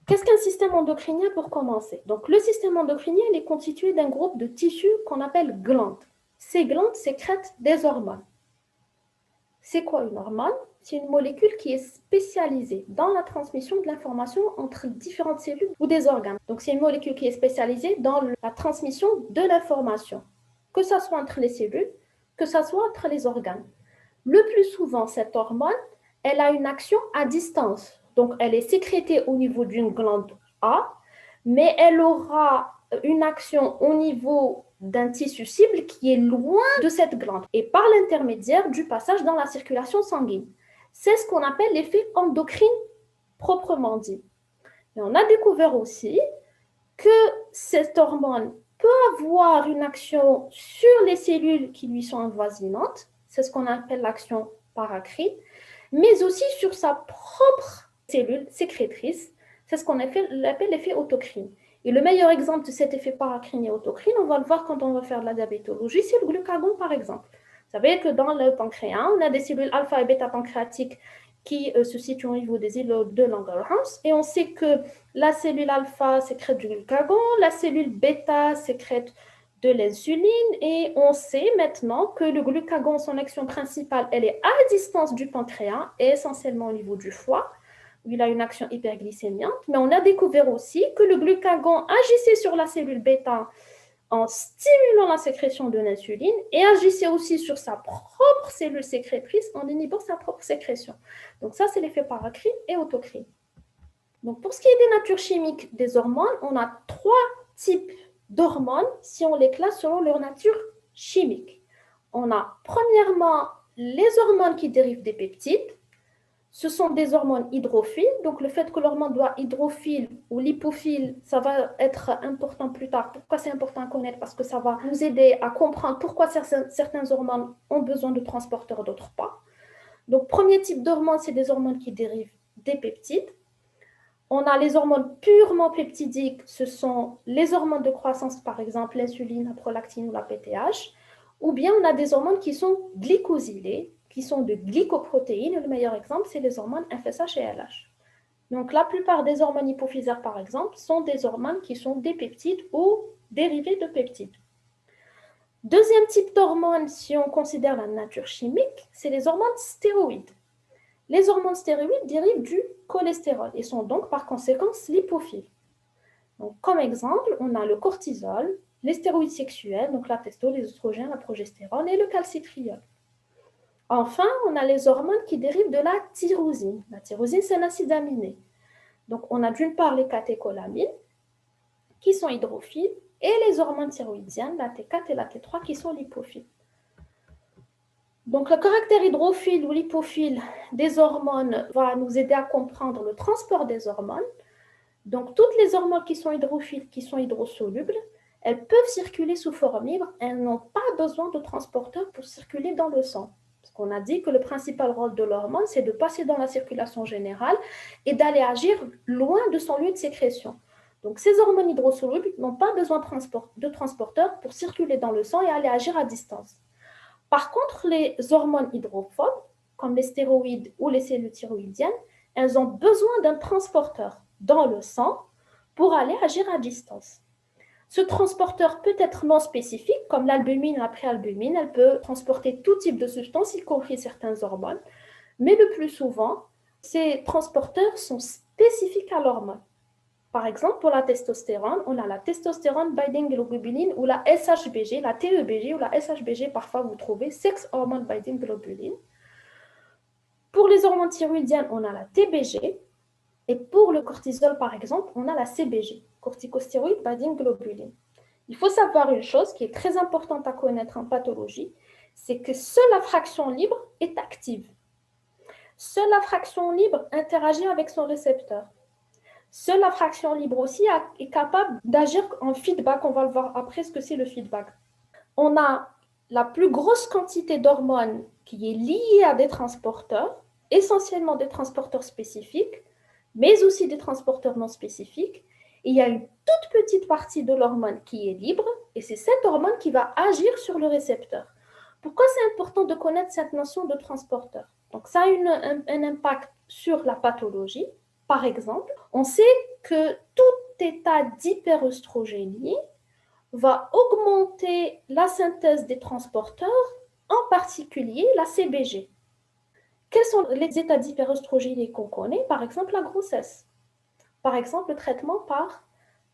Qu'est-ce qu'un système endocrinien pour commencer? Donc, le système endocrinien il est constitué d'un groupe de tissus qu'on appelle glandes. Ces glandes sécrètent des hormones. C'est quoi une hormone? C'est une molécule qui est spécialisée dans la transmission de l'information entre différentes cellules ou des organes. Donc, c'est une molécule qui est spécialisée dans la transmission de l'information, que ce soit entre les cellules, que ce soit entre les organes. Le plus souvent, cette hormone, elle a une action à distance. Donc, elle est sécrétée au niveau d'une glande A, mais elle aura une action au niveau d'un tissu cible qui est loin de cette glande et par l'intermédiaire du passage dans la circulation sanguine. C'est ce qu'on appelle l'effet endocrine proprement dit. Et on a découvert aussi que cette hormone peut avoir une action sur les cellules qui lui sont avoisinantes, c'est ce qu'on appelle l'action paracrine, mais aussi sur sa propre cellule sécrétrice, c'est ce qu'on appelle l'effet autocrine. Et le meilleur exemple de cet effet paracrine et autocrine, on va le voir quand on va faire de la diabétologie, c'est le glucagon par exemple. Vous savez que dans le pancréas, on a des cellules alpha et bêta pancréatiques qui se situent au niveau des îlots de Langerhans. Et on sait que la cellule alpha sécrète du glucagon, la cellule bêta sécrète de l'insuline. Et on sait maintenant que le glucagon, son action principale, elle est à distance du pancréas et essentiellement au niveau du foie, où il a une action hyperglycémiante. Mais on a découvert aussi que le glucagon agissait sur la cellule bêta en stimulant la sécrétion de l'insuline et agissait aussi sur sa propre cellule sécrétrice en inhibant sa propre sécrétion. Donc ça, c'est l'effet paracrine et autocrine. Donc pour ce qui est des natures chimiques des hormones, on a trois types d'hormones si on les classe selon leur nature chimique. On a premièrement les hormones qui dérivent des peptides. Ce sont des hormones hydrophiles, donc le fait que l'hormone soit hydrophile ou lipophile, ça va être important plus tard. Pourquoi c'est important à connaître? Parce que ça va nous aider à comprendre pourquoi certaines hormones ont besoin de transporteurs, d'autres pas. Donc, premier type d'hormones, c'est des hormones qui dérivent des peptides. On a les hormones purement peptidiques, ce sont les hormones de croissance, par exemple l'insuline, la prolactine ou la PTH. Ou bien on a des hormones qui sont glycosylées, qui sont de glycoprotéines. Le meilleur exemple, c'est les hormones FSH et LH. Donc la plupart des hormones hypophysaires, par exemple, sont des hormones qui sont des peptides ou dérivées de peptides. Deuxième type d'hormones, si on considère la nature chimique, c'est les hormones stéroïdes. Les hormones stéroïdes dérivent du cholestérol et sont donc par conséquent lipophiles. Donc, comme exemple, on a le cortisol, les stéroïdes sexuels, donc la testo, les oestrogènes, la progestérone et le calcitriol. Enfin, on a les hormones qui dérivent de la tyrosine. La tyrosine, c'est un acide aminé. Donc, on a d'une part les catécholamines qui sont hydrophiles et les hormones thyroïdiennes, la T4 et la T3 qui sont lipophiles. Donc, le caractère hydrophile ou lipophile des hormones va nous aider à comprendre le transport des hormones. Donc, toutes les hormones qui sont hydrophiles, qui sont hydrosolubles, elles peuvent circuler sous forme libre. Elles n'ont pas besoin de transporteurs pour circuler dans le sang. Parce qu'on a dit que le principal rôle de l'hormone, c'est de passer dans la circulation générale et d'aller agir loin de son lieu de sécrétion. Donc, ces hormones hydrosolubles n'ont pas besoin de transporteurs pour circuler dans le sang et aller agir à distance. Par contre, les hormones hydrophobes, comme les stéroïdes ou les cellules thyroïdiennes, elles ont besoin d'un transporteur dans le sang pour aller agir à distance. Ce transporteur peut être non spécifique, comme l'albumine, la préalbumine. Elle peut transporter tout type de substances, y compris certaines hormones. Mais le plus souvent, ces transporteurs sont spécifiques à l'hormone. Par exemple, pour la testostérone, on a la testostérone binding globulin ou la SHBG, la TEBG ou la SHBG, parfois vous trouvez sex hormone binding globulin. Pour les hormones thyroïdiennes, on a la TBG. Et pour le cortisol, par exemple, on a la CBG, corticostéroïde binding globulin. Il faut savoir une chose qui est très importante à connaître en pathologie, c'est que seule la fraction libre est active. Seule la fraction libre interagit avec son récepteur. Seule la fraction libre aussi est capable d'agir en feedback. On va le voir après ce que c'est le feedback. On a la plus grosse quantité d'hormones qui est liée à des transporteurs, essentiellement des transporteurs spécifiques, mais aussi des transporteurs non spécifiques. Et il y a une toute petite partie de l'hormone qui est libre, et c'est cette hormone qui va agir sur le récepteur. Pourquoi c'est important de connaître cette notion de transporteur? Donc ça a un impact sur la pathologie. Par exemple, on sait que tout état d'hyperœstrogénie va augmenter la synthèse des transporteurs, en particulier la CBG. Quels sont les états d'hyperœstrogénie qu'on connaît? Par exemple, la grossesse. Par exemple, le traitement par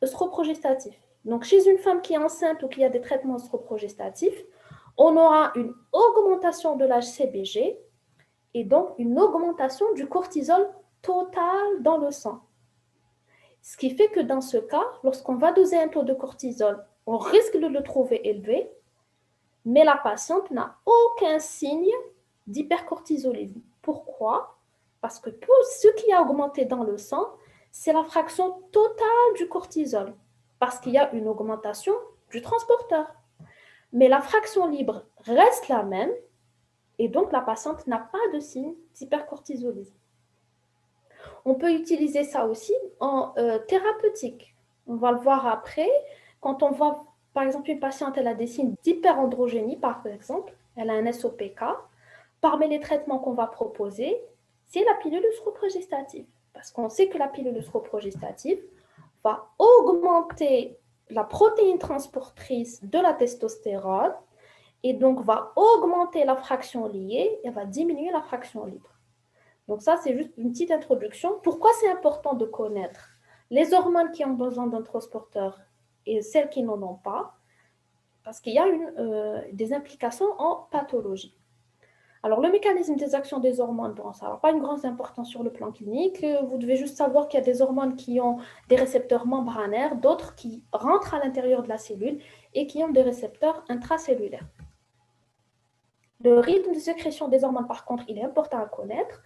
œstroprogestatif. Donc, chez une femme qui est enceinte ou qui a des traitements œstroprogestatifs, on aura une augmentation de la CBG et donc une augmentation du cortisol total dans le sang. Ce qui fait que dans ce cas, lorsqu'on va doser un taux de cortisol, on risque de le trouver élevé, mais la patiente n'a aucun signe d'hypercortisolisme. Pourquoi? Parce que tout ce qui a augmenté dans le sang, c'est la fraction totale du cortisol, parce qu'il y a une augmentation du transporteur. Mais la fraction libre reste la même, et donc la patiente n'a pas de signe d'hypercortisolisme. On peut utiliser ça aussi en thérapeutique. On va le voir après. Quand on voit, par exemple, une patiente, elle a des signes d'hyperandrogénie, par exemple, elle a un SOPK. Parmi les traitements qu'on va proposer, c'est la pilule œstroprogestative. Parce qu'on sait que la pilule œstroprogestative va augmenter la protéine transportrice de la testostérone et donc va augmenter la fraction liée et va diminuer la fraction libre. Donc ça, c'est juste une petite introduction. Pourquoi c'est important de connaître les hormones qui ont besoin d'un transporteur et celles qui n'en ont pas? Parce qu'il y a des implications en pathologie. Alors, le mécanisme des actions des hormones, bon, ça n'a pas une grande importance sur le plan clinique. Vous devez juste savoir qu'il y a des hormones qui ont des récepteurs membranaires, d'autres qui rentrent à l'intérieur de la cellule et qui ont des récepteurs intracellulaires. Le rythme de sécrétion des hormones, par contre, il est important à connaître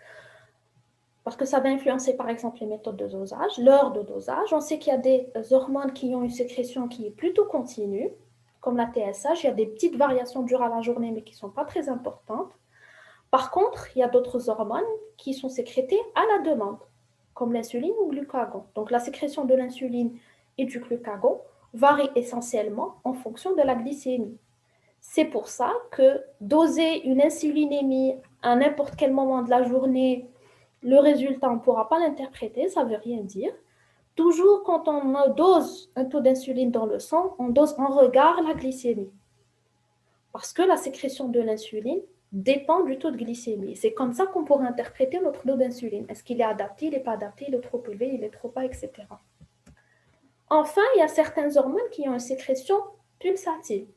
parce que ça va influencer, par exemple, les méthodes de dosage, l'heure de dosage. On sait qu'il y a des hormones qui ont une sécrétion qui est plutôt continue, comme la TSH. Il y a des petites variations durant la journée, mais qui ne sont pas très importantes. Par contre, il y a d'autres hormones qui sont sécrétées à la demande, comme l'insuline ou le glucagon. Donc, la sécrétion de l'insuline et du glucagon varie essentiellement en fonction de la glycémie. C'est pour ça que doser une insulinémie à n'importe quel moment de la journée, le résultat, on ne pourra pas l'interpréter, ça ne veut rien dire. Toujours quand on dose un taux d'insuline dans le sang, on dose en regard la glycémie. Parce que la sécrétion de l'insuline dépend du taux de glycémie. C'est comme ça qu'on pourrait interpréter notre taux d'insuline. Est-ce qu'il est adapté, il n'est pas adapté, il est trop élevé, il est trop bas, etc. Enfin, il y a certaines hormones qui ont une sécrétion pulsative.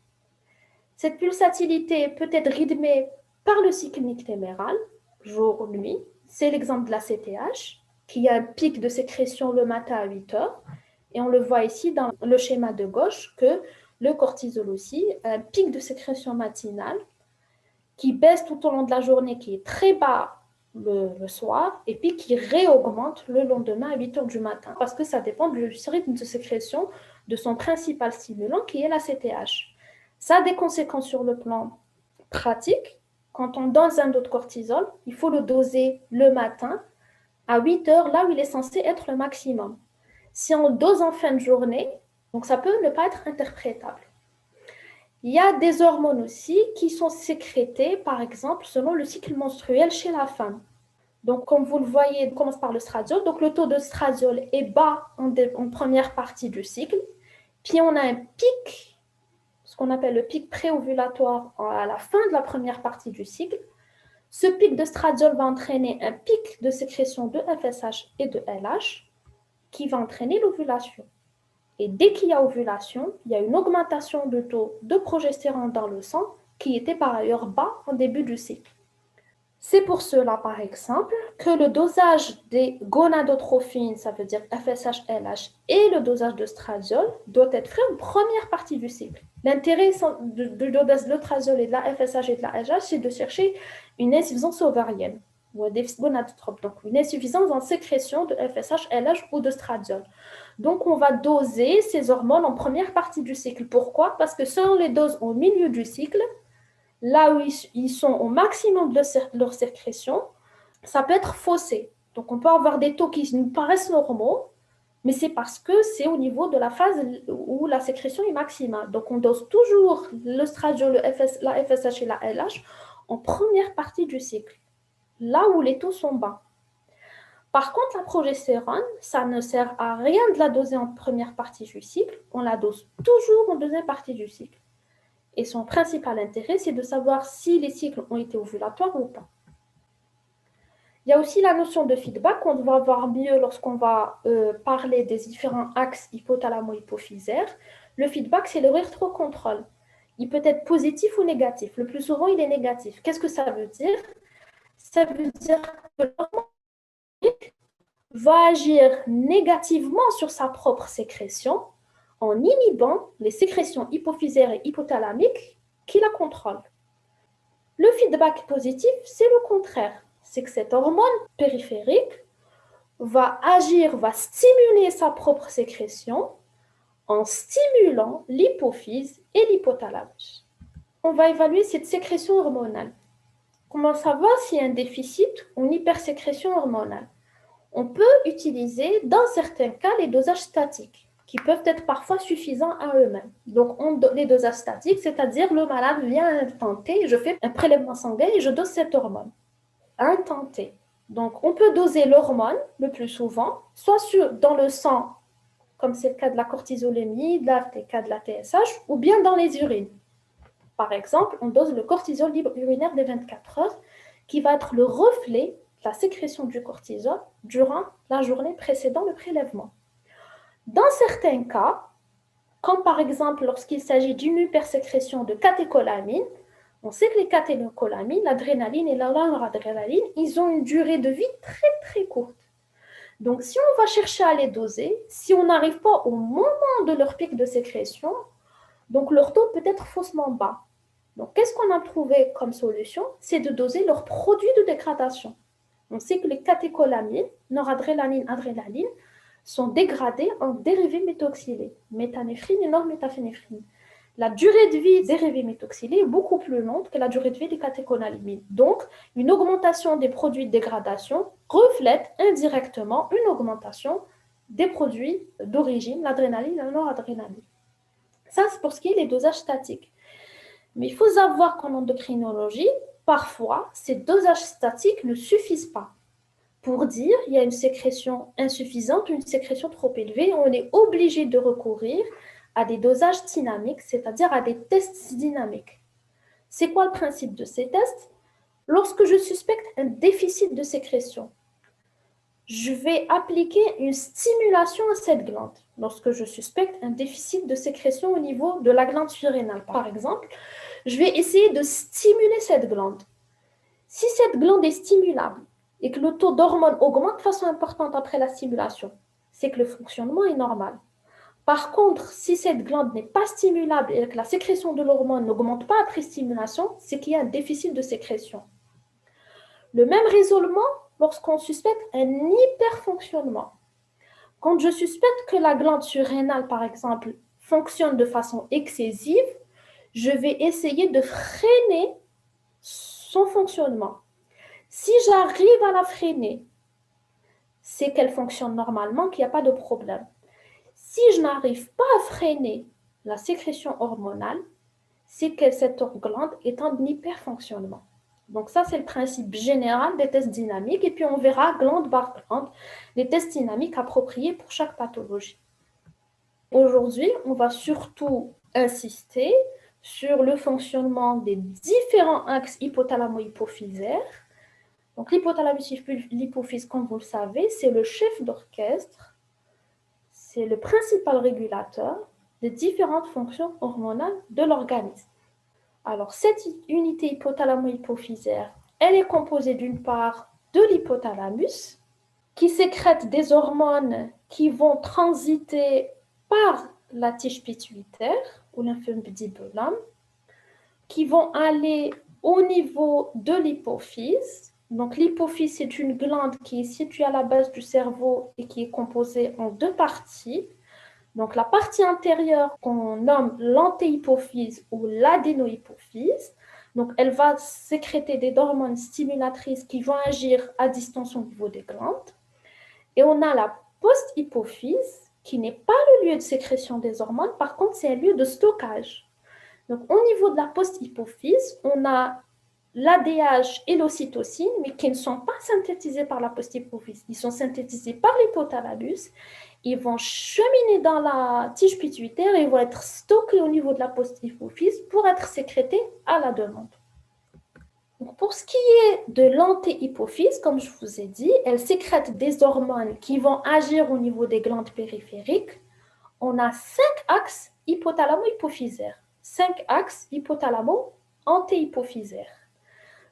Cette pulsatilité peut être rythmée par le cycle nictéméral, jour-nuit. C'est l'exemple de la CTH, qui a un pic de sécrétion le matin à 8 heures. Et on le voit ici dans le schéma de gauche que le cortisol aussi a un pic de sécrétion matinale qui baisse tout au long de la journée, qui est très bas le soir, et puis qui réaugmente le lendemain à 8 heures du matin, parce que ça dépend du rythme de sécrétion de son principal stimulant, qui est la CTH. Ça a des conséquences sur le plan pratique. Quand on dose un taux de cortisol, il faut le doser le matin à 8 heures, là où il est censé être le maximum. Si on dose en fin de journée, donc ça peut ne pas être interprétable. Il y a des hormones aussi qui sont sécrétées, par exemple, selon le cycle menstruel chez la femme. Donc, comme vous le voyez, on commence par le stradiol. Donc, le taux de stradiol est bas en première partie du cycle. Puis, on a un pic, ce qu'on appelle le pic préovulatoire à la fin de la première partie du cycle. Ce pic de stradiol va entraîner un pic de sécrétion de FSH et de LH qui va entraîner l'ovulation. Et dès qu'il y a ovulation, il y a une augmentation de taux de progestérone dans le sang qui était par ailleurs bas au début du cycle. C'est pour cela, par exemple, que le dosage des gonadotrophines, ça veut dire FSH, LH, et le dosage de stradiol doit être fait en première partie du cycle. L'intérêt du dosage de stradiol et de la FSH et de la LH, c'est de chercher une insuffisance ovarienne ou un déficit gonadotrope, donc une insuffisance en sécrétion de FSH, LH ou de stradiol. Donc, on va doser ces hormones en première partie du cycle. Pourquoi? Parce que si on les dose au milieu du cycle, là où ils sont au maximum de leur sécrétion, ça peut être faussé. Donc, on peut avoir des taux qui nous paraissent normaux, mais c'est parce que c'est au niveau de la phase où la sécrétion est maximale. Donc, on dose toujours le stradiol, la FSH et la LH en première partie du cycle, là où les taux sont bas. Par contre, la progestérone, ça ne sert à rien de la doser en première partie du cycle, on la dose toujours en deuxième partie du cycle. Et son principal intérêt, c'est de savoir si les cycles ont été ovulatoires ou pas. Il y a aussi la notion de feedback qu'on va voir mieux lorsqu'on va parler des différents axes hypothalamo-hypophysaires. Le feedback, c'est le rétrocontrôle. Il peut être positif ou négatif. Le plus souvent, il est négatif. Qu'est-ce que ça veut dire? Ça veut dire que l'hormone va agir négativement sur sa propre sécrétion en inhibant les sécrétions hypophysaires et hypothalamiques qui la contrôlent. Le feedback positif, c'est le contraire. C'est que cette hormone périphérique va agir, va stimuler sa propre sécrétion en stimulant l'hypophyse et l'hypothalamus. On va évaluer cette sécrétion hormonale. Comment savoir s'il y a un déficit ou une hypersécrétion hormonale? On peut utiliser, dans certains cas, les dosages statiques, qui peuvent être parfois suffisants à eux-mêmes. Donc, les dosages statiques, c'est-à-dire le malade vient à un temps T, je fais un prélèvement sanguin et je dose cette hormone. À un temps T. Donc, on peut doser l'hormone le plus souvent, soit dans le sang, comme c'est le cas de la cortisolémie, le cas de la TSH, ou bien dans les urines. Par exemple, on dose le cortisol libre urinaire des 24 heures, qui va être le reflet de la sécrétion du cortisol durant la journée précédant le prélèvement. Dans certains cas, comme par exemple lorsqu'il s'agit d'une hypersécrétion de catécholamine, on sait que les catécholamines, l'adrénaline et la noradrénaline, ils ont une durée de vie très très courte. Donc si on va chercher à les doser, si on n'arrive pas au moment de leur pic de sécrétion, donc leur taux peut être faussement bas. Donc qu'est-ce qu'on a trouvé comme solution? C'est de doser leurs produits de dégradation. On sait que les catécholamines, noradrénaline, adrénaline, sont dégradés en dérivés méthoxylés, méthanéphrine et norméthaphénéphrine. La durée de vie des dérivés méthoxylés est beaucoup plus longue que la durée de vie des catécholamines. Donc, une augmentation des produits de dégradation reflète indirectement une augmentation des produits d'origine, l'adrénaline et la noradrénaline. Ça, c'est pour ce qui est des dosages statiques. Mais il faut savoir qu'en endocrinologie, parfois, ces dosages statiques ne suffisent pas. Pour dire il y a une sécrétion insuffisante ou une sécrétion trop élevée, on est obligé de recourir à des dosages dynamiques, c'est-à-dire à des tests dynamiques. C'est quoi le principe de ces tests? Lorsque je suspecte un déficit de sécrétion, je vais appliquer une stimulation à cette glande. Lorsque je suspecte un déficit de sécrétion au niveau de la glande surrénale, par exemple, je vais essayer de stimuler cette glande. Si cette glande est stimulable, et que le taux d'hormones augmente de façon importante après la stimulation, c'est que le fonctionnement est normal. Par contre, si cette glande n'est pas stimulable et que la sécrétion de l'hormone n'augmente pas après stimulation, c'est qu'il y a un déficit de sécrétion. Le même raisonnement lorsqu'on suspecte un hyperfonctionnement. Quand je suspecte que la glande surrénale, par exemple, fonctionne de façon excessive, je vais essayer de freiner son fonctionnement. Si j'arrive à la freiner, c'est qu'elle fonctionne normalement, qu'il n'y a pas de problème. Si je n'arrive pas à freiner la sécrétion hormonale, c'est que cette glande est en hyperfonctionnement. Donc ça, c'est le principe général des tests dynamiques. Et puis, on verra glande par glande les tests dynamiques appropriés pour chaque pathologie. Aujourd'hui, on va surtout insister sur le fonctionnement des différents axes hypothalamo-hypophysaires. Donc, l'hypothalamus l'hypophyse, comme vous le savez, c'est le chef d'orchestre, c'est le principal régulateur des différentes fonctions hormonales de l'organisme. Alors, cette unité hypothalamo-hypophysaire, elle est composée d'une part de l'hypothalamus, qui sécrète des hormones qui vont transiter par la tige pituitaire ou l'infundibulum, qui vont aller au niveau de l'hypophyse. Donc, l'hypophyse, c'est une glande qui est située à la base du cerveau et qui est composée en deux parties. Donc, la partie antérieure qu'on nomme l'antéhypophyse ou l'adénohypophyse, donc elle va sécréter des hormones stimulatrices qui vont agir à distance au niveau des glandes. Et on a la post-hypophyse qui n'est pas le lieu de sécrétion des hormones, par contre, c'est un lieu de stockage. Donc, au niveau de la post-hypophyse, on a l'ADH et l'ocytocine, mais qui ne sont pas synthétisés par la post-hypophyse. Ils sont synthétisés par l'hypothalamus. Ils vont cheminer dans la tige pituitaire et vont être stockés au niveau de la post-hypophyse pour être sécrétés à la demande. Donc, pour ce qui est de l'antéhypophyse, comme je vous ai dit, elle sécrète des hormones qui vont agir au niveau des glandes périphériques. On a 5 axes hypothalamo-hypophysaires. 5 axes hypothalamo-antéhypophysaires.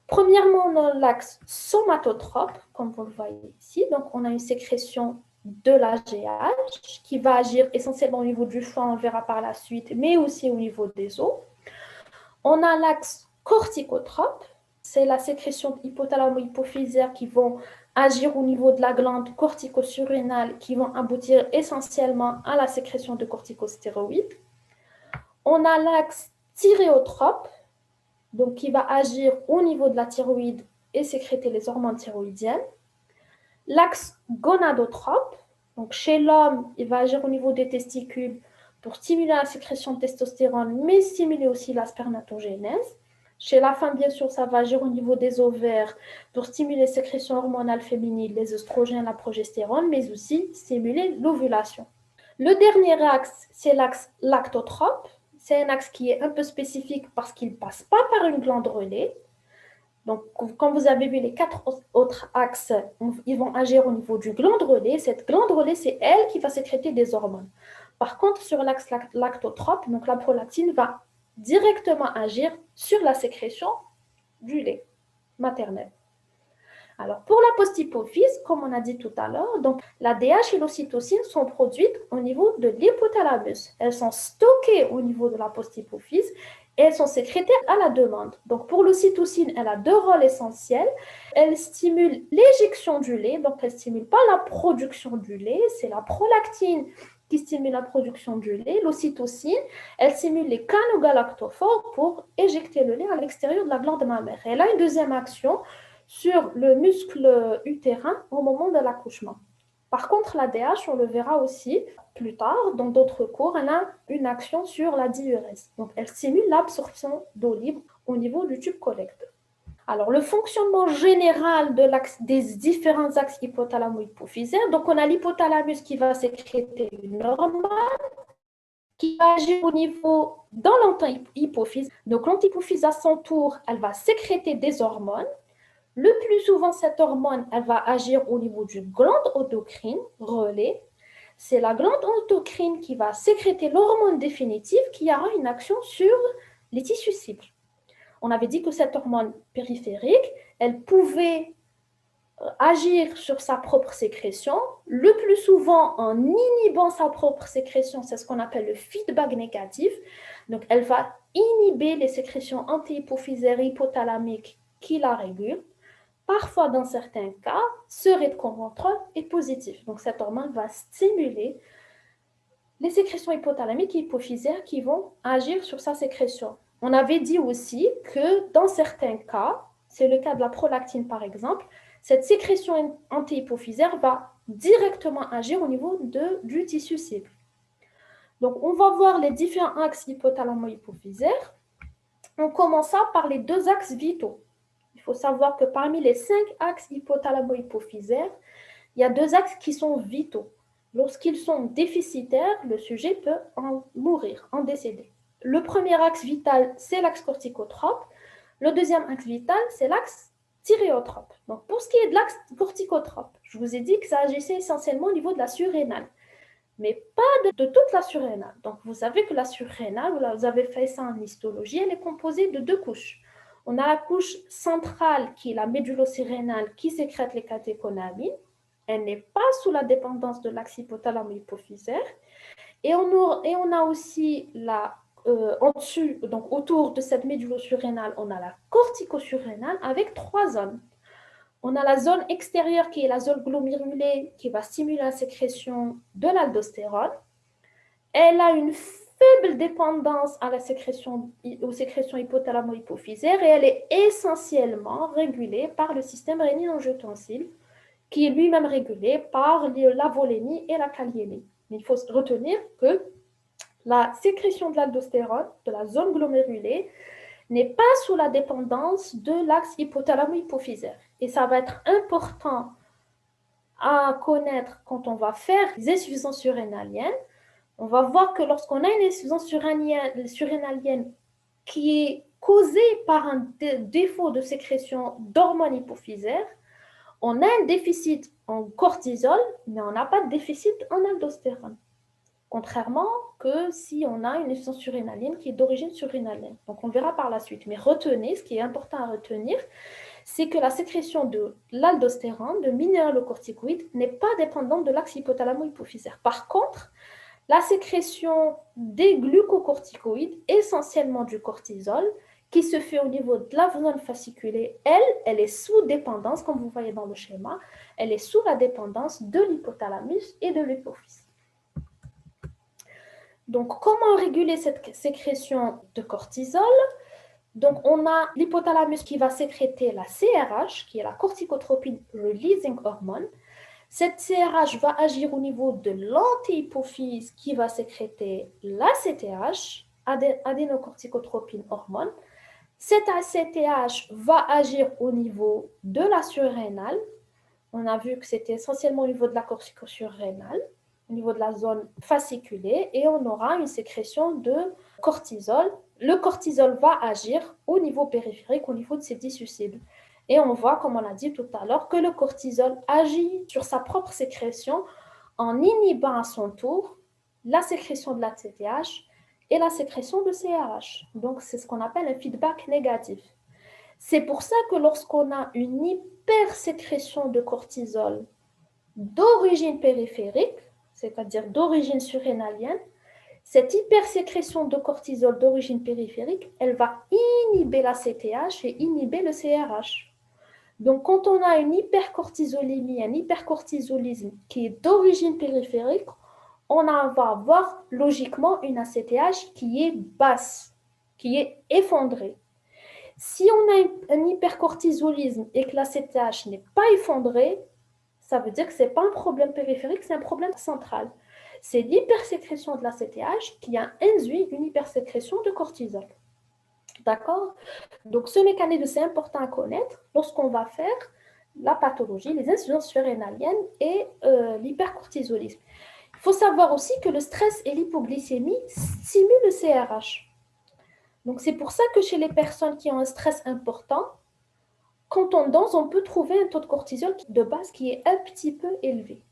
Premièrement, on a l'axe somatotrope, comme vous le voyez ici. Donc, on a une sécrétion de l'AGH qui va agir essentiellement au niveau du foie, on verra par la suite, mais aussi au niveau des os. On a l'axe corticotrope, c'est la sécrétion hypothalamo-hypophysaire qui vont agir au niveau de la glande cortico-surrénale qui vont aboutir essentiellement à la sécrétion de corticostéroïdes. On a l'axe thyréotrope, donc qui va agir au niveau de la thyroïde et sécréter les hormones thyroïdiennes. L'axe gonadotrope, donc chez l'homme, il va agir au niveau des testicules pour stimuler la sécrétion de testostérone, mais stimuler aussi la spermatogénèse. Chez la femme, bien sûr, ça va agir au niveau des ovaires pour stimuler les sécrétions hormonales féminines, les œstrogènes, la progestérone, mais aussi stimuler l'ovulation. Le dernier axe, c'est l'axe lactotrope. C'est un axe qui est un peu spécifique parce qu'il ne passe pas par une glande relais. Donc, comme vous avez vu, les 4 autres axes, ils vont agir au niveau du glande relais. Cette glande relais, c'est elle qui va sécréter des hormones. Par contre, sur l'axe lactotrope, donc la prolactine va directement agir sur la sécrétion du lait maternel. Alors, pour la post-hypophyse, comme on a dit tout à l'heure, donc la DH et l'ocytocine sont produites au niveau de l'hypothalamus. Elles sont stockées au niveau de la post-hypophyse et elles sont sécrétées à la demande. Donc, pour l'ocytocine, elle a 2 rôles essentiels. Elle stimule l'éjection du lait, donc elle ne stimule pas la production du lait, c'est la prolactine qui stimule la production du lait. L'ocytocine, elle stimule les canaux galactophores pour éjecter le lait à l'extérieur de la glande mammaire. Elle a une deuxième action sur le muscle utérin au moment de l'accouchement. Par contre, la DH, on le verra aussi plus tard dans d'autres cours, elle a une action sur la diurèse. Donc, elle stimule l'absorption d'eau libre au niveau du tube collecteur. Alors, le fonctionnement général des différents axes hypothalamo-hypophysaires, donc on a l'hypothalamus qui va sécréter une hormone qui va agir au niveau dans l'antéhypophyse. Donc, l'antéhypophyse à son tour, elle va sécréter des hormones. Le plus souvent, cette hormone, elle va agir au niveau du glande endocrine relais. C'est la glande endocrine qui va sécréter l'hormone définitive qui aura une action sur les tissus cibles. On avait dit que cette hormone périphérique, elle pouvait agir sur sa propre sécrétion, le plus souvent en inhibant sa propre sécrétion, c'est ce qu'on appelle le feedback négatif. Donc, elle va inhiber les sécrétions antihypophysaires et hypothalamiques qui la régulent. Parfois, dans certains cas, ce rate de contrôle est positif. Donc, cette hormone va stimuler les sécrétions hypothalamiques et hypophysaires qui vont agir sur sa sécrétion. On avait dit aussi que dans certains cas, c'est le cas de la prolactine par exemple, cette sécrétion antihypophysaire va directement agir au niveau du tissu cible. Donc, on va voir les différents axes hypothalamo-hypophysaires. On commence par les 2 axes vitaux. Il faut savoir que parmi les 5 axes hypothalamo-hypophysaires, il y a 2 axes qui sont vitaux. Lorsqu'ils sont déficitaires, le sujet peut en mourir, en décéder. Le premier axe vital, c'est l'axe corticotrope. Le deuxième axe vital, c'est l'axe thyréotrope. Donc, pour ce qui est de l'axe corticotrope, je vous ai dit que ça agissait essentiellement au niveau de la surrénale, mais pas de toute la surrénale. Donc, vous savez que la surrénale, vous avez fait ça en histologie, elle est composée de 2 couches. On a la couche centrale qui est la médulosurrénale qui sécrète les catécholamines. Elle n'est pas sous la dépendance de l'axe hypothalamo-hypophysaire. Et on a aussi en dessus, donc autour de cette médulosurrénale, on a la corticosurrénale avec 3 zones. On a la zone extérieure qui est la zone glomérulée qui va stimuler la sécrétion de l'aldostérone. Elle a une faible dépendance à aux sécrétions hypothalamo-hypophysaires et elle est essentiellement régulée par le système rénine-angiotensine qui est lui-même régulé par la volémie et la kaliémie. Il faut retenir que la sécrétion de l'aldostérone, de la zone glomérulée, n'est pas sous la dépendance de l'axe hypothalamo-hypophysaire. Et ça va être important à connaître quand on va faire les insuffisances surrénaliennes. On va voir que lorsqu'on a une insuffisance surrénalienne qui est causée par un défaut de sécrétion d'hormones hypophysaires, on a un déficit en cortisol, mais on n'a pas de déficit en aldostérone. Contrairement que si on a une insuffisance surrénalienne qui est d'origine surrénalienne. Donc on verra par la suite. Mais retenez, ce qui est important à retenir, c'est que la sécrétion de l'aldostérone, de minéralocorticoïdes, n'est pas dépendante de l'axe hypothalamo-hypophysaire. Par contre, la sécrétion des glucocorticoïdes, essentiellement du cortisol, qui se fait au niveau de la zone fasciculée, elle est sous dépendance, comme vous voyez dans le schéma, elle est sous la dépendance de l'hypothalamus et de l'hypophyse. Donc, comment réguler cette sécrétion de cortisol? Donc, on a l'hypothalamus qui va sécréter la CRH, qui est la corticotropine releasing hormone. Cette CRH va agir au niveau de l'antihypophyse qui va sécréter l'ACTH, adénocorticotropine hormone. Cette ACTH va agir au niveau de la surrénale. On a vu que c'était essentiellement au niveau de la corticosurrénale, au niveau de la zone fasciculée, et on aura une sécrétion de cortisol. Le cortisol va agir au niveau périphérique, au niveau de ses tissus cibles. Et on voit, comme on l'a dit tout à l'heure, que le cortisol agit sur sa propre sécrétion en inhibant à son tour la sécrétion de la TTH et la sécrétion de CRH. Donc, c'est ce qu'on appelle un feedback négatif. C'est pour ça que lorsqu'on a une hypersécrétion de cortisol d'origine périphérique, c'est-à-dire d'origine surrénalienne, cette hypersécrétion de cortisol d'origine périphérique, elle va inhiber la CTH et inhiber le CRH. Donc, quand on a une hypercortisolémie, un hypercortisolisme qui est d'origine périphérique, on va avoir logiquement une ACTH qui est basse, qui est effondrée. Si on a un hypercortisolisme et que l'ACTH n'est pas effondrée, ça veut dire que ce n'est pas un problème périphérique, c'est un problème central. C'est l'hypersécrétion de l'ACTH qui a induit une hypersécrétion de cortisol. D'accord? Donc, ce mécanisme, c'est important à connaître lorsqu'on va faire la pathologie, les insuffisances surrénaliennes et l'hypercortisolisme. Il faut savoir aussi que le stress et l'hypoglycémie stimulent le CRH. Donc, c'est pour ça que chez les personnes qui ont un stress important, quand on danse, on peut trouver un taux de cortisol de base qui est un petit peu élevé.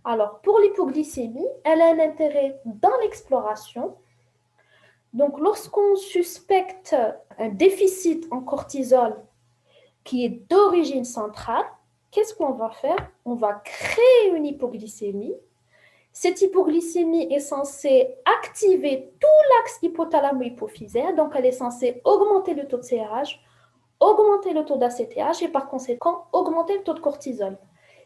Alors, pour l'hypoglycémie, elle a un intérêt dans l'exploration. Donc, lorsqu'on suspecte un déficit en cortisol qui est d'origine centrale, qu'est-ce qu'on va faire? On va créer une hypoglycémie. Cette hypoglycémie est censée activer tout l'axe hypothalamo-hypophysaire, donc elle est censée augmenter le taux de CRH, augmenter le taux d'ACTH et par conséquent augmenter le taux de cortisol.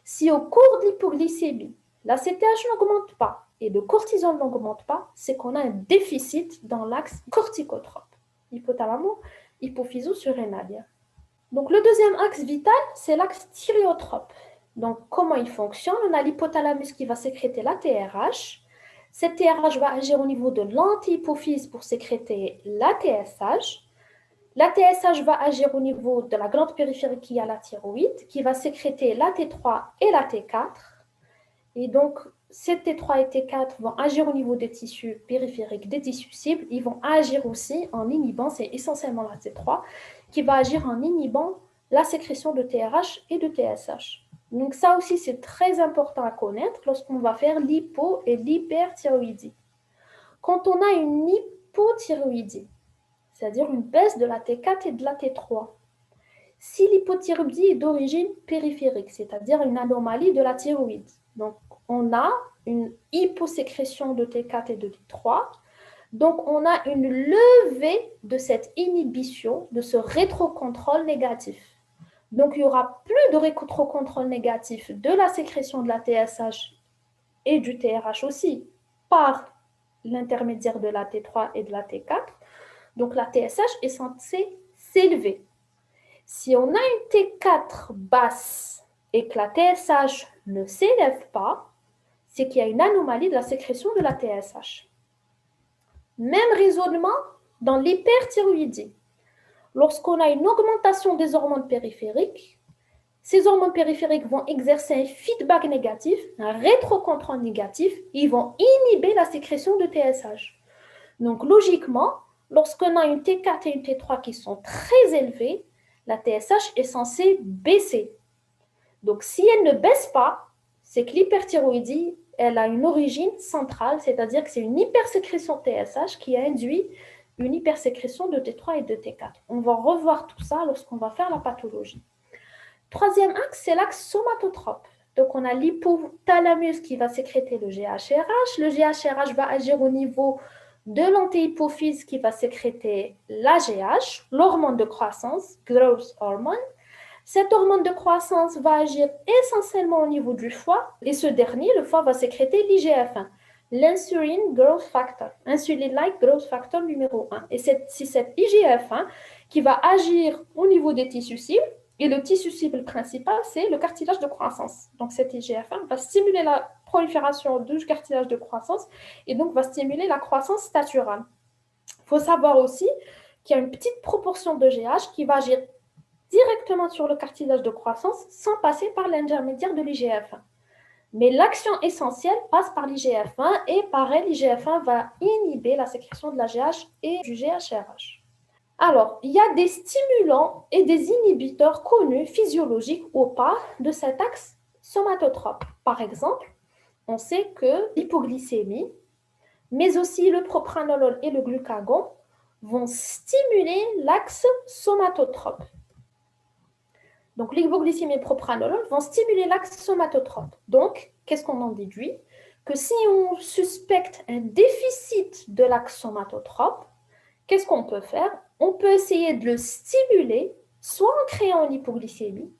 Si au cours de l'hypoglycémie, l'ACTH n'augmente pas et le cortisol n'augmente pas, c'est qu'on a un déficit dans l'axe corticotrope, hypothalamo-hypophyso-surrénalien. Donc le deuxième axe vital, c'est l'axe thyréotrope. Donc comment il fonctionne? On a l'hypothalamus qui va sécréter la TRH. Cette TRH va agir au niveau de l'antihypophyse pour sécréter la TSH. La TSH va agir au niveau de la glande périphérique qui a la thyroïde, qui va sécréter la T3 et la T4. Et donc, ces T3 et T4 vont agir au niveau des tissus périphériques, des tissus cibles. Ils vont agir aussi en inhibant, c'est essentiellement la T3, qui va agir en inhibant la sécrétion de TRH et de TSH. Donc ça aussi, c'est très important à connaître lorsqu'on va faire l'hypo et l'hyperthyroïdie. Quand on a une hypothyroïdie, c'est-à-dire une baisse de la T4 et de la T3, si l'hypothyroïdie est d'origine périphérique, c'est-à-dire une anomalie de la thyroïde, donc on a une hyposécrétion de T4 et de T3, donc on a une levée de cette inhibition, de ce rétrocontrôle négatif. Donc il n'y aura plus de rétrocontrôle négatif de la sécrétion de la TSH et du TRH aussi par l'intermédiaire de la T3 et de la T4. Donc la TSH est censée s'élever. Si on a une T4 basse et que la TSH ne s'élève pas, c'est qu'il y a une anomalie de la sécrétion de la TSH. Même raisonnement dans l'hyperthyroïdie. Lorsqu'on a une augmentation des hormones périphériques, ces hormones périphériques vont exercer un feedback négatif, un rétrocontrôle négatif, ils vont inhiber la sécrétion de TSH. Donc, logiquement, lorsqu'on a une T4 et une T3 qui sont très élevées, la TSH est censée baisser. Donc, si elle ne baisse pas, c'est que l'hyperthyroïdie, elle a une origine centrale, c'est-à-dire que c'est une hypersécrétion de TSH qui induit une hypersécrétion de T3 et de T4. On va revoir tout ça lorsqu'on va faire la pathologie. Troisième axe, c'est l'axe somatotrope. Donc, on a l'hypothalamus qui va sécréter le GHRH. Le GHRH va agir au niveau de l'antéhypophyse qui va sécréter l'AGH, l'hormone de croissance, growth hormone. Cette hormone de croissance va agir essentiellement au niveau du foie et ce dernier, le foie, va sécréter l'IGF-1, l'insuline growth factor, insulin-like growth factor numéro 1. Et c'est cette IGF-1 qui va agir au niveau des tissus cibles. Et le tissu cible principal, c'est le cartilage de croissance. Donc, cette IGF-1 va stimuler la prolifération du cartilage de croissance et donc va stimuler la croissance staturale. Il faut savoir aussi qu'il y a une petite proportion de GH qui va agir directement sur le cartilage de croissance sans passer par l'intermédiaire de l'IGF-1. Mais l'action essentielle passe par l'IGF-1 et pareil, l'IGF-1 va inhiber la sécrétion de la GH et du GHRH. Alors, il y a des stimulants et des inhibiteurs connus, physiologiques ou pas, de cet axe somatotrope. Par exemple, on sait que l'hypoglycémie, mais aussi le propranolol et le glucagon vont stimuler l'axe somatotrope. Donc, l'hypoglycémie et le propranolol vont stimuler l'axe somatotrope. Donc, qu'est-ce qu'on en déduit? Que si on suspecte un déficit de l'axe somatotrope, qu'est-ce qu'on peut faire? On peut essayer de le stimuler, soit en créant une hypoglycémie,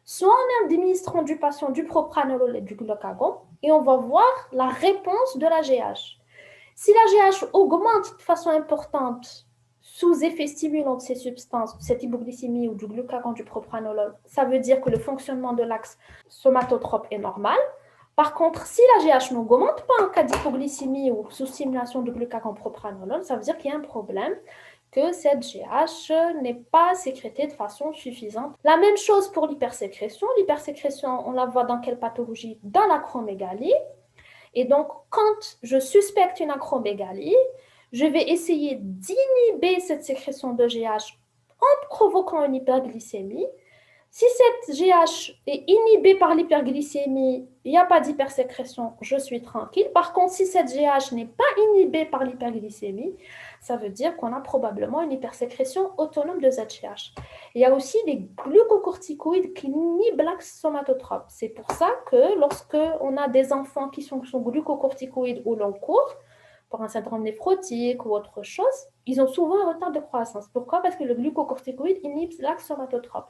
soit en administrant du patient du propranolol et du glucagon, et on va voir la réponse de la GH. Si la GH augmente de façon importante sous effet stimulant de ces substances, cette hypoglycémie ou du glucagon, du propranolol, ça veut dire que le fonctionnement de l'axe somatotrope est normal. Par contre, si la GH n'augmente pas en cas d'hypoglycémie ou sous stimulation de glucagon propranolol, ça veut dire qu'il y a un problème, que cette GH n'est pas sécrétée de façon suffisante. La même chose pour l'hypersécrétion. L'hypersécrétion, on la voit dans quelle pathologie? Dans l'acromégalie. Et donc, quand je suspecte une acromégalie, je vais essayer d'inhiber cette sécrétion de GH en provoquant une hyperglycémie. Si cette GH est inhibée par l'hyperglycémie, il n'y a pas d'hypersécrétion, je suis tranquille. Par contre, si cette GH n'est pas inhibée par l'hyperglycémie, ça veut dire qu'on a probablement une hypersécrétion autonome de ZGH. Il y a aussi les glucocorticoïdes qui inhibent l'axe somatotrope. C'est pour ça que lorsqu'on a des enfants qui sont sous glucocorticoïdes au long cours, pour un syndrome néphrotique ou autre chose, ils ont souvent un retard de croissance. Pourquoi? Parce que le glucocorticoïde inhibe l'axe somatotrope.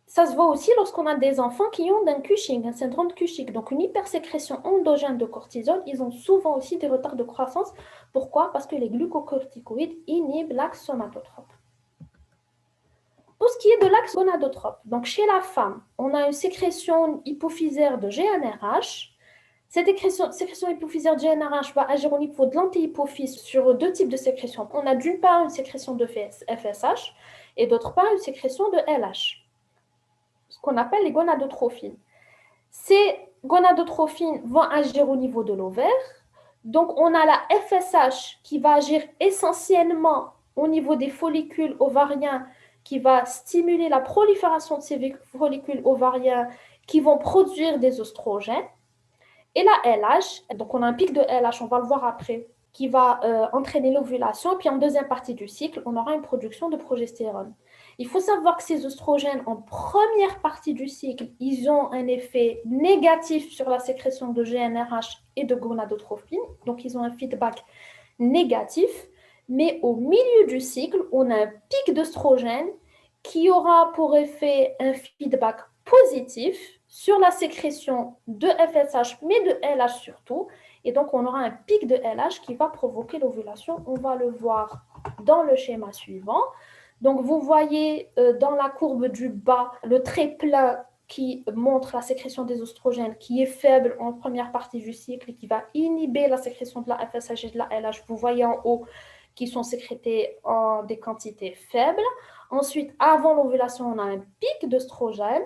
Ça se voit aussi lorsqu'on a des enfants qui ont un Cushing, un syndrome de Cushing, donc une hypersécrétion endogène de cortisol. Ils ont souvent aussi des retards de croissance. Pourquoi? Parce que les glucocorticoïdes inhibent l'axe somatotrope. Pour ce qui est de l'axe gonadotrope, donc chez la femme, on a une sécrétion hypophysaire de GnRH. Cette sécrétion hypophysaire de GnRH va agir au niveau de l'antéhypophyse sur deux types de sécrétions. On a d'une part une sécrétion de FSH et d'autre part une sécrétion de LH, ce qu'on appelle les gonadotrophines. Ces gonadotrophines vont agir au niveau de l'ovaire. Donc, on a la FSH qui va agir essentiellement au niveau des follicules ovariens, qui va stimuler la prolifération de ces follicules ovariens qui vont produire des oestrogènes. Et la LH, donc on a un pic de LH, on va le voir après, qui va entraîner l'ovulation. Puis en deuxième partie du cycle, on aura une production de progestérone. Il faut savoir que ces oestrogènes, en première partie du cycle, ils ont un effet négatif sur la sécrétion de GnRH et de gonadotrophine. Donc, ils ont un feedback négatif. Mais au milieu du cycle, on a un pic d'oestrogène qui aura pour effet un feedback positif sur la sécrétion de FSH, mais de LH surtout. Et donc, on aura un pic de LH qui va provoquer l'ovulation. On va le voir dans le schéma suivant. Donc, vous voyez dans la courbe du bas le trait plat qui montre la sécrétion des oestrogènes qui est faible en première partie du cycle et qui va inhiber la sécrétion de la FSH et de la LH. Vous voyez en haut qui sont sécrétées en des quantités faibles. Ensuite, avant l'ovulation, on a un pic d'œstrogène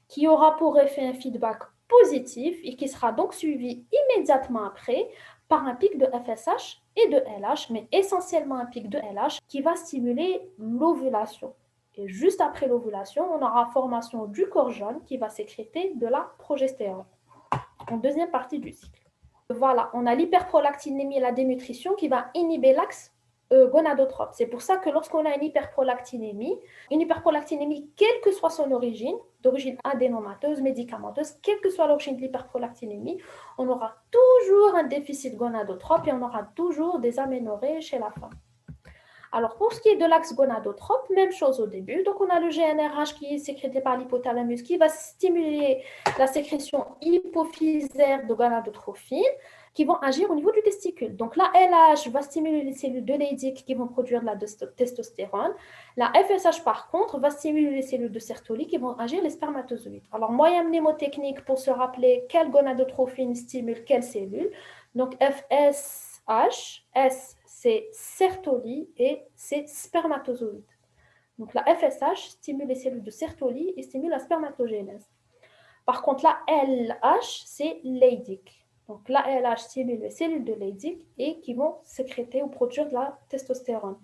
qui aura pour effet un feedback positif et qui sera donc suivi immédiatement après par un pic de FSH et de LH, mais essentiellement un pic de LH qui va stimuler l'ovulation. Et juste après l'ovulation, on aura formation du corps jaune qui va sécréter de la progestérone en deuxième partie du cycle. Voilà, on a l'hyperprolactinémie et la dénutrition qui va inhiber l'axe gonadotrope. C'est pour ça que lorsqu'on a une hyperprolactinémie, quelle que soit son origine, d'origine adénomateuse, médicamenteuse, quelle que soit l'origine de l'hyperprolactinémie, on aura toujours un déficit gonadotrope et on aura toujours des aménorrhées chez la femme. Alors, pour ce qui est de l'axe gonadotrope, même chose au début. Donc, on a le GnRH qui est sécrété par l'hypothalamus qui va stimuler la sécrétion hypophysaire de gonadotrophines qui vont agir au niveau du testicule. Donc, la LH va stimuler les cellules de Leydig qui vont produire de la testostérone. La FSH, par contre, va stimuler les cellules de Sertoli qui vont agir les spermatozoïdes. Alors, moyen mnémotechnique pour se rappeler quelle gonadotrophine stimule quelle cellule. Donc, FSH, S, c'est Sertoli et c'est spermatozoïde. Donc la FSH stimule les cellules de Sertoli et stimule la spermatogénèse. Par contre, la LH, c'est Leydig. Donc la LH stimule les cellules de Leydig et qui vont sécréter ou produire de la testostérone.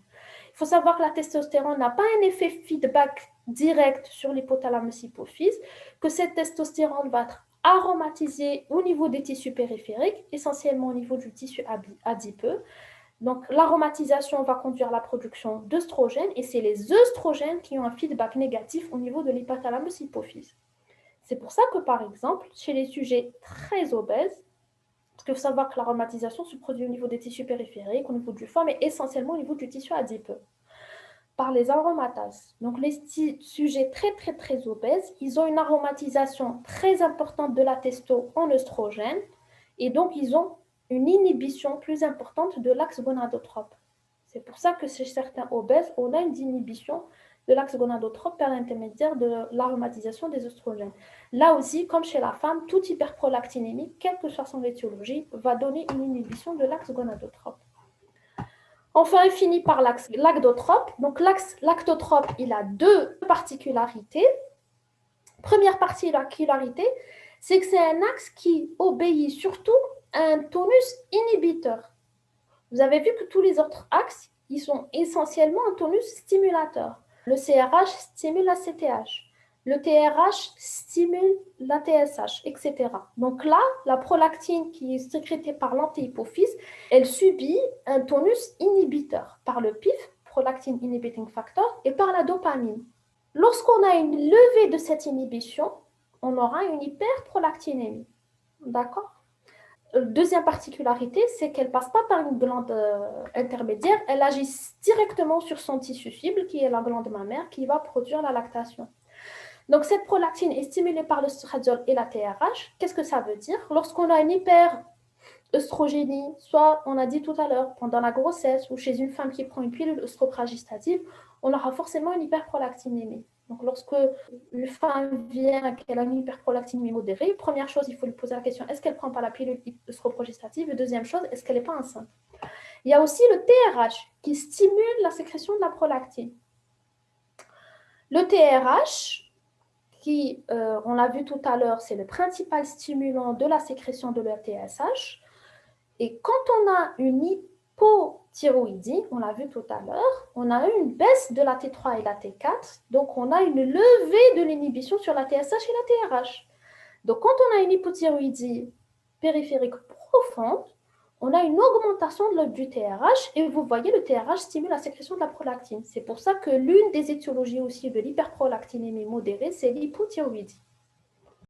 Il faut savoir que la testostérone n'a pas un effet feedback direct sur l'hypothalamus-hypophyse, que cette testostérone va être aromatisée au niveau des tissus périphériques, essentiellement au niveau du tissu adipeux. Donc, l'aromatisation va conduire à la production d'œstrogènes et c'est les œstrogènes qui ont un feedback négatif au niveau de l'hypothalamus-hypophyse. C'est pour ça que, par exemple, chez les sujets très obèses, parce qu'il faut savoir que l'aromatisation se produit au niveau des tissus périphériques, au niveau du foie, mais essentiellement au niveau du tissu adipeux, par les aromatases. Donc, les sujets très obèses, ils ont une aromatisation très importante de la testo en œstrogène et donc ils ont une inhibition plus importante de l'axe gonadotrope. C'est pour ça que chez certains obèses, on a une inhibition de l'axe gonadotrope par l'intermédiaire de l'aromatisation des œstrogènes. Là aussi, comme chez la femme, toute hyperprolactinémie, quelle que soit son étiologie, va donner une inhibition de l'axe gonadotrope. Enfin, il finit par l'axe lactotrope. Donc, l'axe lactotrope, il a deux particularités. Première particularité, c'est que c'est un axe qui obéit surtout à un tonus inhibiteur. Vous avez vu que tous les autres axes, ils sont essentiellement un tonus stimulateur. Le CRH stimule la CTH. Le TRH stimule la TSH, etc. Donc là, la prolactine qui est sécrétée par l'antihypophyse, elle subit un tonus inhibiteur par le PIF, Prolactin Inhibiting Factor, et par la dopamine. Lorsqu'on a une levée de cette inhibition, on aura une hyperprolactinémie. D'accord ? Deuxième particularité, c'est qu'elle ne passe pas par une glande intermédiaire, elle agit directement sur son tissu fibre, qui est la glande mammaire, qui va produire la lactation. Donc, cette prolactine est stimulée par l'œstradiol et la TRH. Qu'est-ce que ça veut dire? Lorsqu'on a une hyperœstrogénie, soit on a dit tout à l'heure, pendant la grossesse ou chez une femme qui prend une pilule œstroprogestative, on aura forcément une hyperprolactinémie. Donc, lorsque une femme vient qu'elle a une hyperprolactinémie modérée, première chose, il faut lui poser la question, est-ce qu'elle ne prend pas la pilule œstroprogestative? Et deuxième chose, est-ce qu'elle n'est pas enceinte? Il y a aussi le TRH qui stimule la sécrétion de la prolactine. Le TRH, qui, on l'a vu tout à l'heure, c'est le principal stimulant de la sécrétion de la TSH. Et quand on a une hypothyroïdie, on l'a vu tout à l'heure, on a une baisse de la T3 et la T4, donc on a une levée de l'inhibition sur la TSH et la TRH. Donc quand on a une hypothyroïdie périphérique profonde, on a une augmentation du TRH et vous voyez, le TRH stimule la sécrétion de la prolactine. C'est pour ça que l'une des étiologies aussi de l'hyperprolactinémie modérée, c'est l'hypothyroïdie.